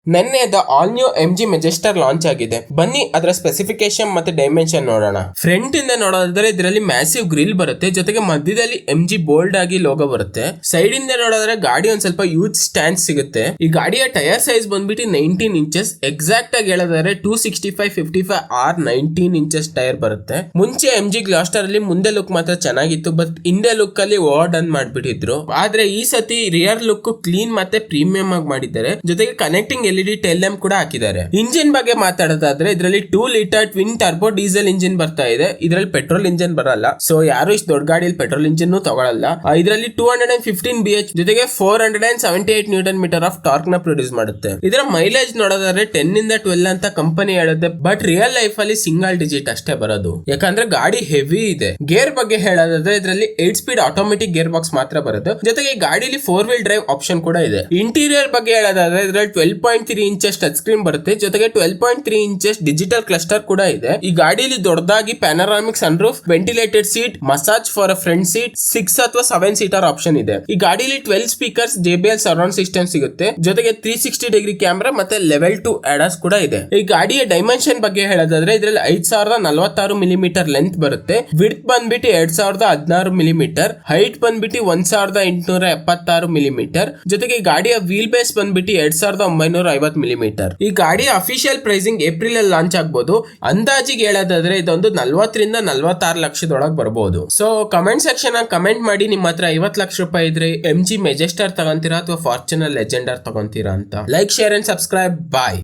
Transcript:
ನೆನ್ನೆ the all new MG Majestor launch ಆಗಿದೆ. ಬನ್ನಿ ಅದರ ಸ್ಪೆಸಿಫಿಕೇಶನ್ ಮತ್ತೆ ಡೈಮೆನ್ಷನ್ ನೋಡೋಣ. ಫ್ರಂಟ್ ಇಂದ ನೋಡೋದಾದ್ರೆ ಇದರಲ್ಲಿ ಮ್ಯಾಸಿವ್ ಗ್ರಿಲ್ ಬರುತ್ತೆ, ಜೊತೆಗೆ ಮಧ್ಯದಲ್ಲಿ MG ಬೋಲ್ಡ್ ಆಗಿ ಲೋಗೋ ಬರುತ್ತೆ. ಸೈಡ್ ಇಂದ ನೋಡೋದಾದ್ರೆ ಗಾಡಿ ಒಂದ್ ಸ್ವಲ್ಪ ಯೂತ್ ಸ್ಟ್ಯಾಂಡ್ ಸಿಗುತ್ತೆ. ಈ ಗಾಡಿಯ ಟೈರ್ ಸೈಜ್ ಬಂದ್ಬಿಟ್ಟು 19 ಇಂಚಸ್, ಎಕ್ಸಾಕ್ಟ್ ಆಗಿ ಹೇಳೋದಾದ್ರೆ 265/55R 19 ಇಂಚಸ್ ಟೈರ್ ಬರುತ್ತೆ. ಮುಂಚೆ MG ಗ್ಲಾಸ್ಟರ್ ಅಲ್ಲಿ ಮುಂದೆ ಲುಕ್ ಮಾತ್ರ ಚೆನ್ನಾಗಿತ್ತು, ಬಟ್ ಹಿಂದೆ ಲುಕ್ ಅಲ್ಲಿ ಓವರ್ ಡನ್ ಮಾಡ್ಬಿಟ್ಟಿದ್ರು. ಆದ್ರೆ ಈ ಸತಿ ರಿಯರ್ ಲುಕ್ ಕ್ಲೀನ್ ಮತ್ತೆ ಪ್ರೀಮಿಯಂ ಆಗಿ ಮಾಡಿದ್ದಾರೆ, ಜೊತೆಗೆ ಕನೆಕ್ಟಿಂಗ್ LED ಟೈಲ್ ಲ್ಯಾಂಪ್ ಕೂಡ ಹಾಕಿದ್ದಾರೆ. ಇಂಜಿನ್ ಬಗ್ಗೆ ಮಾತಾಡೋದಾದ್ರೆ ಇದರಲ್ಲಿ 2 litre twin turbo diesel engine ಬರ್ತಾ ಇದೆ. ಇದರಲ್ಲಿ ಪೆಟ್ರೋಲ್ ಇಂಜಿನ್ ಬರಲ್ಲ, ಸೊ ಯಾರು ಇಷ್ಟು ದೊಡ್ಡ ಗಾಡಿಯಲ್ಲಿ ಪೆಟ್ರೋಲ್ ಇಂಜಿನ್ ತಗೊಳ್ಳಲ್ಲ. ಇದರಲ್ಲಿ 215 BH ಜೊತೆಗೆ 478 ನ್ಯೂಟನ್ ಮೀಟರ್ ಆಫ್ ಟಾರ್ಕ್ ನ ಪ್ರೊಡ್ಯೂಸ್ ಮಾಡುತ್ತೆ. ಇದರ ಮೈಲೇಜ್ ನೋಡೋದಾದ್ರೆ 10 ಇಂದ 12 ಅಂತ ಕಂಪನಿ ಹೇಳುತ್ತೆ, ಬಟ್ ರಿಯಲ್ ಲೈಫ್ ಅಲ್ಲಿ ಸಿಂಗಲ್ ಡಿಜಿಟ್ ಅಷ್ಟೇ ಬರೋದು, ಯಾಕಂದ್ರೆ ಗಾಡಿ ಹೆವಿ ಇದೆ. ಗೇರ್ ಬಗ್ಗೆ ಹೇಳೋದಾದ್ರೆ ಇದರಲ್ಲಿ 8 ಸ್ಪೀಡ್ ಆಟೋಮೆಟಿಕ್ ಗೇರ್ ಬಾಕ್ಸ್ ಮಾತ್ರ ಬರುತ್ತೆ, ಜೊತೆಗೆ ಗಾಡಿಲಿ 4 ವೀಲ್ ಡ್ರೈವ್ ಆಪ್ಷನ್ ಕೂಡ ಇದೆ. ಇಂಟೀರಿಯರ್ ಬಗ್ಗೆ ಹೇಳೋದಾದ್ರೆ ಇದರಲ್ಲಿ 12.3 ಇಂಚಸ್ ಟಚ್ ಸ್ಕ್ರೀನ್ ಬರುತ್ತೆ, ಜೊತೆಗೆ 12.3 ಇಂಚಸ್ ಡಿಜಿಟಲ್ ಕ್ಲಸ್ಟರ್ ಕೂಡ ಇದೆ. ಈ ಗಾಡಿಯಲ್ಲಿ ದೊಡ್ಡದಾಗಿ panoramic sunroof, ventilated seat, massage for a front seat, 6 ಅಥವಾ 7 ಸೀಟರ್ ಆಪ್ಷನ್ ಇದೆ. ಈ ಗಾಡಿಯಲ್ಲಿ 12 ಸ್ಪೀಕರ್ಸ್, JBL ಸರೌಂಡ್ ಸಿಸ್ಟಮ್ ಸಿಗುತ್ತೆ, ಜೊತೆಗೆ 360 ಡಿಗ್ರಿ ಕ್ಯಾಮೆರಾ ಮತ್ತೆ ಲೆವೆಲ್ 2 ADAS ಕೂಡ ಇದೆ. ಈ ಗಾಡಿಯ ಡೈಮೆನ್ಷನ್ ಬಗ್ಗೆ ಹೇಳೋದಾದ್ರೆ ಇದರಲ್ಲಿ 5046 ಮಿಲಿಮೀಟರ್ ಲೆಂತ್ ಬರುತ್ತೆ, ವಿಡ್ತ್ ಬಂದ್ಬಿಟ್ಟು 2016 ಮಿಲಿಮೀಟರ್, ಹೈಟ್ ಬಂದ್ಬಿಟ್ಟು 1876 ಮಿಲಿಮೀಟರ್, ಜೊತೆಗೆ ಗಾಡಿಯ ವೀಲ್ ಬೇಸ್ ಬಂದ್ಬಿಟ್ಟು 2950 ಮಿಲಿಮೀಟರ್. ಈ ಗಾಡಿಯ ಅಫಿಷಿಯಲ್ ಪ್ರೈಸಿಂಗ್ ಏಪ್ರಿಲ್ ಅಲ್ಲಿ ಲಾಂಚ್ ಆಗಬಹುದು. ಅಂದಾಜಿಗೆ ಹೇಳೋದಾದ್ರೆ ಇದೊಂದು 40 ರಿಂದ 46 ಲಕ್ಷದೊಳಗೆ ಬರಬಹುದು. ಸೊ ಕಮೆಂಟ್ ಸೆಕ್ಷನ್ ಅಲ್ಲಿ ಕಮೆಂಟ್ ಮಾಡಿ, ನಿಮ್ಮ ಹತ್ರ 50 ಲಕ್ಷ ರೂಪಾಯಿ ಇದ್ರೆ MG ಮೆಜೆಸ್ಟರ್ ತಗೊಂತೀರಾ ಅಥವಾ ಫಾರ್ಚುನರ್ ಲೆಜೆಂಡರ್ ತಗೊಂತೀರಾ ಅಂತ. Like, share and subscribe. Bye.